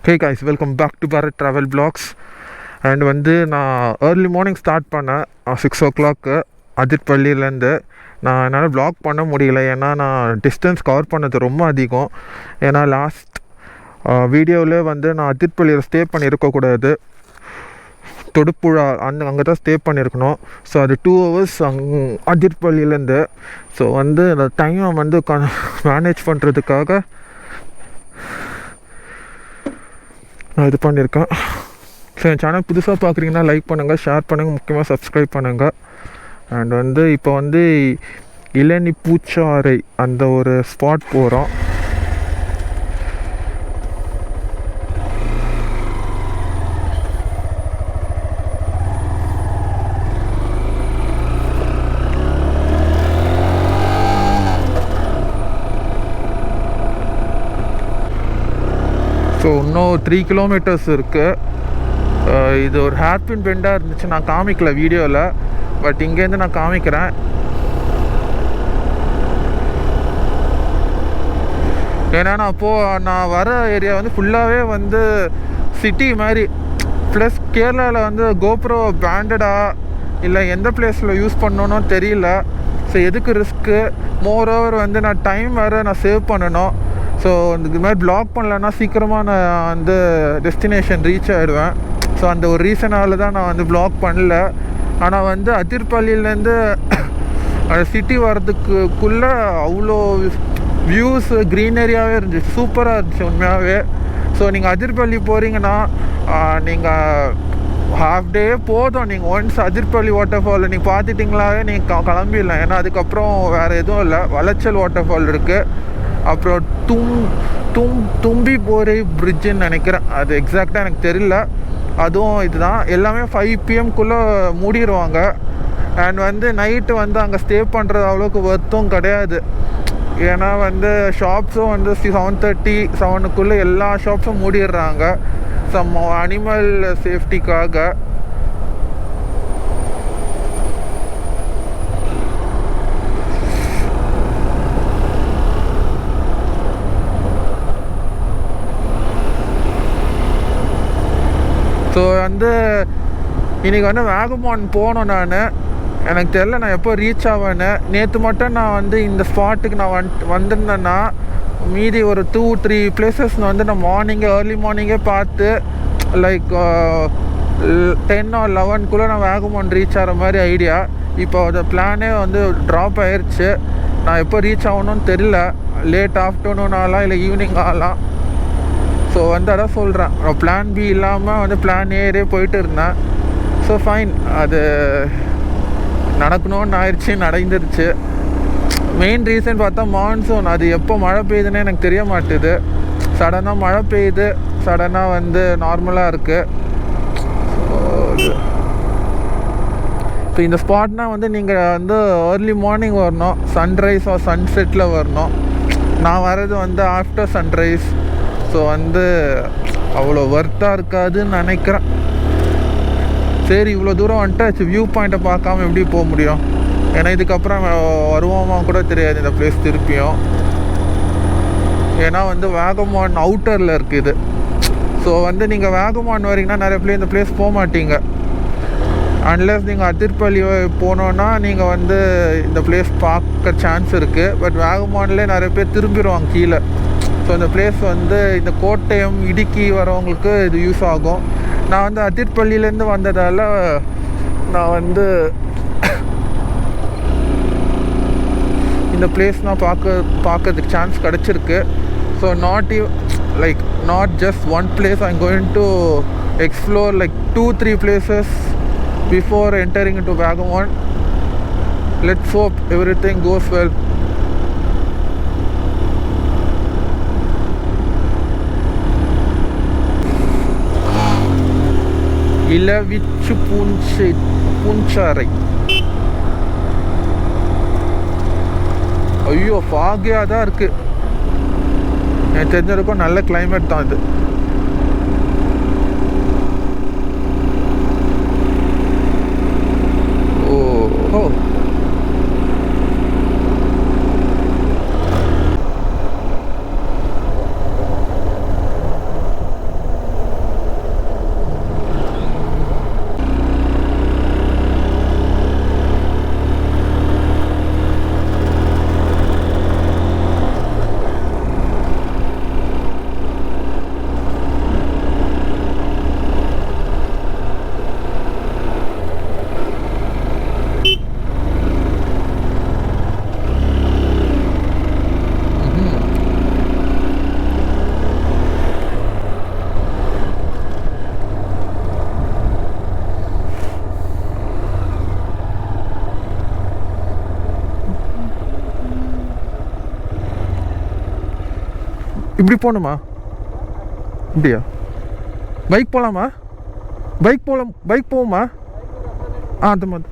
Hey guys, welcome back to Bharat travel blogs. And வந்து நான் early morning start பண்ணேன் 6 o'clock அதிர்பள்ளியிலேருந்து. நான் என்னால் வ்ளாக் பண்ண முடியல, ஏன்னா நான் டிஸ்டன்ஸ் கவர் பண்ணது ரொம்ப அதிகம். ஏன்னா லாஸ்ட் வீடியோவில் வந்து நான் அதிர்பள்ளியில் ஸ்டே பண்ணியிருக்கக்கூடாது, தொடுப்புழா அங்கே தான் ஸ்டே பண்ணியிருக்கணும். ஸோ அது 2 hours அதிர்பள்ளியிலேருந்து. ஸோ வந்து அந்த டைமை வந்து மேனேஜ் பண்ணுறதுக்காக நான் இது பண்ணியிருக்கேன். ஸோ என் சேனல் புதுசாக பார்க்குறீங்கன்னா லைக் பண்ணுங்கள், ஷேர் பண்ணுங்கள், முக்கியமாக சப்ஸ்கிரைப் பண்ணுங்கள். அண்ட் வந்து இப்போ வந்து இளநி பூச்சாறை அந்த ஒரு ஸ்பாட் போகிறோம். ஸோ இன்னும் 3 kilometers இருக்குது. இது ஒரு ஹேர்பின் பெண்டாக இருந்துச்சு, நான் காமிக்கல வீடியோவில், பட் இங்கேருந்து நான் காமிக்கிறேன். ஏன்னா நான் வர ஏரியா வந்து ஃபுல்லாகவே வந்து சிட்டி மாதிரி. ப்ளஸ் கேரளாவில் வந்து கோப்ரோ பேண்டடா இல்லை எந்த பிளேஸில் யூஸ் பண்ணணும்னு தெரியல. ஸோ எதுக்கு ரிஸ்க்கு, மோரோவர் வந்து நான் டைம் வேறு நான் சேவ் பண்ணணும். ஸோ இது மாதிரி ப்ளாக் பண்ணலன்னா சீக்கிரமாக நான் வந்து டெஸ்டினேஷன் ரீச் ஆகிடுவேன். ஸோ அந்த ஒரு ரீசனால் தான் நான் வந்து ப்ளாக் பண்ணல. ஆனால் வந்து அதிர்பள்ளியிலேருந்து சிட்டி வர்றதுக்குள்ளே அவ்வளோ வியூஸு க்ரீனரியாகவே இருந்துச்சு, சூப்பராக இருந்துச்சு உண்மையாகவே. ஸோ நீங்கள் அதிர்பள்ளி போகிறீங்கன்னா நீங்கள் ஹாஃப் டே போதும். நீங்கள் ஒன்ஸ் அதிர்பள்ளி வாட்டர் ஃபால் நீங்கள் பார்த்துட்டிங்களாவே நீங்கள் கிளம்பிடலாம். ஏன்னா அதுக்கப்புறம் வேறு எதுவும் இல்லை. வளைச்சல் வாட்டர் ஃபால் இருக்குது, அப்புறம் தும்பி போரை பிரிட்ஜுன்னு நினைக்கிறேன், அது எக்ஸாக்டாக எனக்கு தெரியல. அதுவும் இதுதான். எல்லாமே 5 PM மூடிடுவாங்க. அண்ட் வந்து நைட்டு வந்து அங்கே ஸ்டே பண்ணுறது அவ்வளோக்கு ஒர்த்தும் கிடையாது. ஏன்னா வந்து ஷாப்ஸும் வந்து 7:30 7 எல்லா ஷாப்ஸும் மூடிடுறாங்க சம் அனிமல் சேஃப்டிக்காக. ஸோ வந்து இன்றைக்கி வந்து வேகமான் போனோம். எனக்கு தெரியல நான் எப்போ ரீச் ஆவேன்னு. நேற்று மட்டும் நான் வந்து இந்த ஸ்பாட்டுக்கு நான் வந்திருந்தேன்னா மீதி ஒரு 2-3 places வந்து நான் ஏர்லி மார்னிங்கே பார்த்து லைக் 10 or 11 நான் வேகமான் ரீச் ஆகிற மாதிரி ஐடியா. இப்போ அந்த பிளானே வந்து ட்ராப் ஆயிடுச்சு. நான் எப்போ ரீச் ஆகணும்னு தெரியல, லேட் ஆஃப்டர்நூன் ஆகலாம் இல்லை ஈவினிங் ஆகலாம். ஸோ வந்து அதான் சொல்கிறேன், பிளான் பி இல்லாமல் வந்து பிளான் ஏறே போயிட்டு இருந்தேன். ஸோ ஃபைன், அது நடக்கணும்னு ஆயிடுச்சு, நடந்துருச்சு. மெயின் ரீசன் பார்த்தா மான்சூன். அது எப்போ மழை பெய்யுதுன்னு எனக்கு தெரிய மாட்டுது. சடனாக மழை பெய்யுது, சடனாக வந்து நார்மலாக இருக்குது. இப்போ இந்த ஸ்பாட்னால் வந்து நீங்கள் வந்து ஏர்லி மார்னிங் வரணும், சன்ரைஸ் ஆர் சன்செட்டில் வரணும். நான் வர்றது வந்து ஆஃப்டர் சன்ரைஸ். ஸோ வந்து அவ்வளோ ஒர்த்தாக இருக்காதுன்னு நினைக்கிறேன். சரி, இவ்வளோ தூரம் வந்துட்டு வியூ பாயிண்ட்டை பார்க்காம எப்படி போக முடியும்? ஏன்னா இதுக்கப்புறம் வருவோமா கூட தெரியாது இந்த பிளேஸ் திருப்பியும். ஏன்னா வந்து வேகமான் அவுட்டரில் இருக்குது. ஸோ வந்து நீங்கள் வேகமான் வரீங்கன்னா நிறைய இந்த பிளேஸ் போக மாட்டீங்க. அன்லெஸ் நீங்கள் அதிர்பள்ளி போனோன்னா நீங்கள் வந்து இந்த பிளேஸ் பார்க்க சான்ஸ் இருக்குது. பட் வேகமான்லேயே நிறைய பேர் திரும்பிடுவாங்க கீழே. ஸோ இந்த பிளேஸ் வந்து இந்த கோட்டயம் இடுக்கி வரவங்களுக்கு இது யூஸ் ஆகும். நான் வந்து அதிர்பள்ளியிலேருந்து வந்ததால் நான் வந்து இந்த பிளேஸ் நான் பார்க்கறதுக்கு சான்ஸ் கிடச்சிருக்கு. So not just one place, I am going to explore like 2-3 places before entering into Vagamon. Let's hope everything goes well. இளவிச்சு பூஞ்சாறை. ஐயோ, ஃபாகியாக தான் இருக்குது. எனக்கு தெரிஞ்சிருக்கும் நல்ல கிளைமேட் தான் இது. ஓ இப்படி போகணுமா? இப்படியா? பைக் போகலாமா? பைக் போகுமா? அந்த மாதிரி.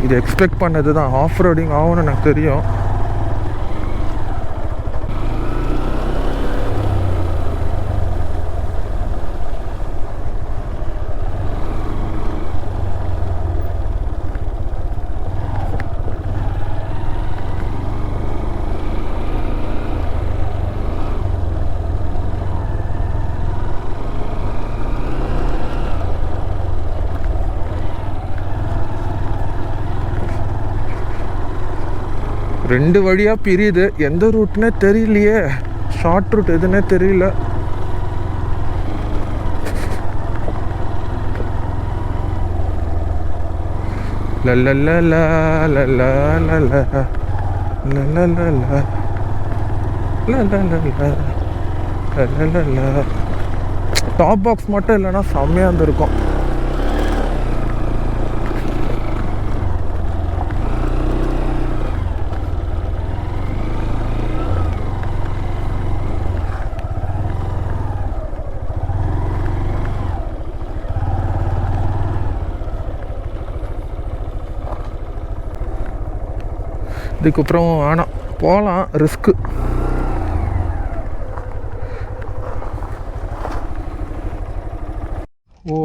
இது எக்ஸ்பெக்ட் பண்ணது தான், ஆஃப் ரோடிங் ஆகும்னு எனக்கு தெரியும். ரெண்டு வழியாக பிரியுது, எந்த ரூட்னே தெரியலையே. ஷார்ட் ரூட் எதுன்னே தெரியல. டாப் பாக்ஸ் மட்டும் இல்லைன்னா செம்மையாக இருந்திருக்கும். இதுக்கப்புறம் ஆனால் போகலாம், ரிஸ்க்கு. ஓ,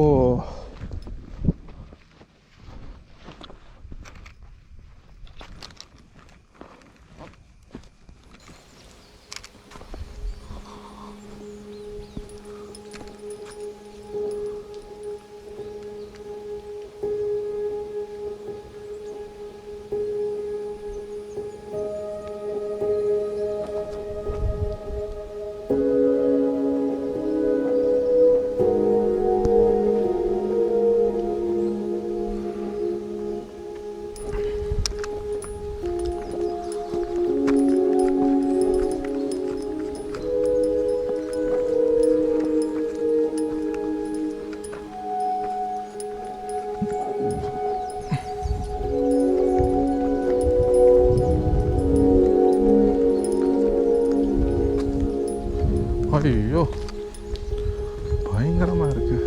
ஐயோ பயங்கரமாக இருக்கு.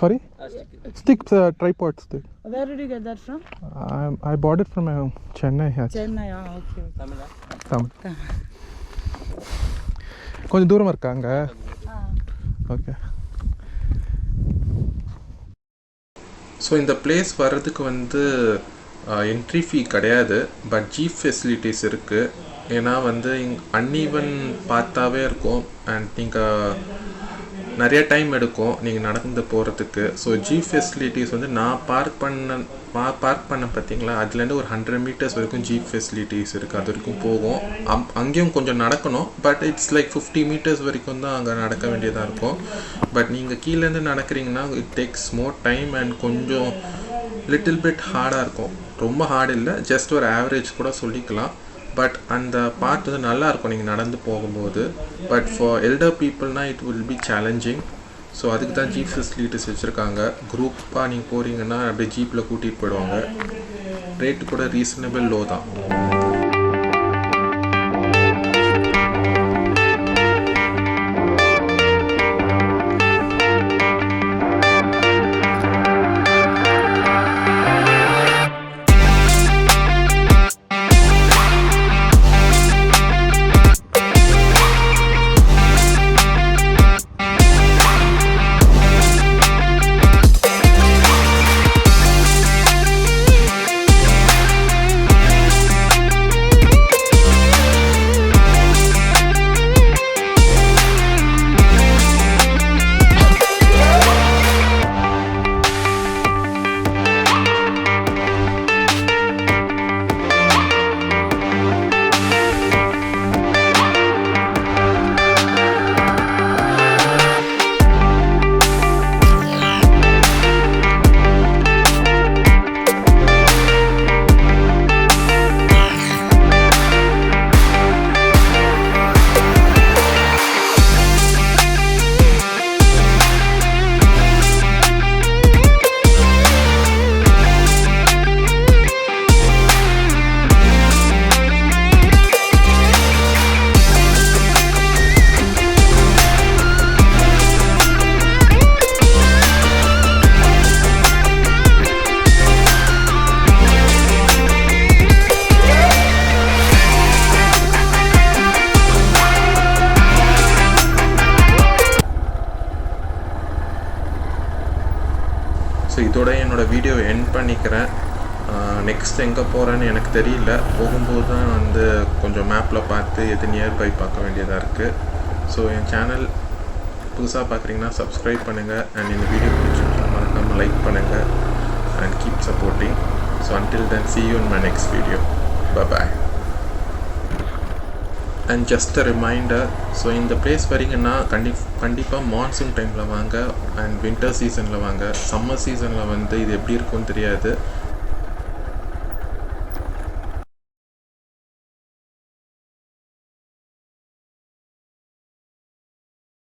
Sorry? Sticks, tripods. Where did you get that from? I bought it from Chennai. Chennai, okay. Tamil. கொஞ்சம் தூரமாக இருக்காங்க. ஓகே. ஸோ இந்த பிளேஸ் வர்றதுக்கு வந்து என்ட்ரி ஃபீ கிடையாது, பட் ஜீப் ஃபெசிலிட்டிஸ் இருக்குது. ஏன்னா வந்து அன்ஈவன் பார்த்தாவே இருக்கும் அண்ட் நீங்கள் நிறைய டைம் எடுக்கும் நீங்கள் நடந்து போகிறதுக்கு. ஸோ ஜீப் ஃபெசிலிட்டிஸ் வந்து நான் பார்க் பண்ண பார்த்தீங்களா, அதுலேருந்து ஒரு 100 மீட்டர்ஸ் வரைக்கும் ஜீப் ஃபெசிலிட்டிஸ் இருக்குது. அது வரைக்கும் போகும். அங்கேயும் கொஞ்சம் நடக்கணும், பட் இட்ஸ் லைக் 50 மீட்டர்ஸ் வரைக்கும் தான் அங்கே நடக்க வேண்டியதாக இருக்கும். பட் நீங்கள் கீழேருந்து நடக்கிறீங்கன்னா it takes more time and கொஞ்சம் லிட்டில் பிட் ஹார்டாக இருக்கும். ரொம்ப ஹார்ட் இல்லை, ஜஸ்ட் ஒரு ஆவரேஜ் கூட சொல்லிக்கலாம். பட் அந்த பார்ட் வந்து நல்லாயிருக்கும் நீங்கள் நடந்து போகும்போது. பட் ஃபார் எல்டர் பீப்புள்னால் it will be challenging. So அதுக்கு தான் ஜீப் ஃபெசிலிட்டிஸ் வச்சுருக்காங்க. குரூப்பாக நீங்கள் போகிறீங்கன்னா அப்படியே ஜீப்பில் கூட்டிகிட்டு போயிடுவாங்க. ரேட்டு கூட ரீசனபிள் லோ தான். பண்ணிக்கிறேன். நெக்ஸ்ட் எங்கே போகிறேன்னு எனக்கு தெரியல. போகும்போது தான் வந்து கொஞ்சம் மேப்பில் பார்த்து எது நியர்பை பார்க்க வேண்டியதாக இருக்குது. ஸோ என் சேனல் புதுசாக பார்க்குறீங்கன்னா சப்ஸ்கிரைப் பண்ணுங்கள். அண்ட் இந்த வீடியோ பிடிச்சிருந்தா மறக்காமல் லைக் பண்ணுங்கள் and keep supporting. So until then, see you in my next video. Bye bye. And just a reminder, so இந்த place வரீங்கன்னா கண்டிப்பாக மான்சூன் டைமில் வாங்க அண்ட் வின்டர் சீசனில் வாங்க. சம்மர் சீசனில் வந்து இது எப்படி இருக்கும்னு தெரியாது.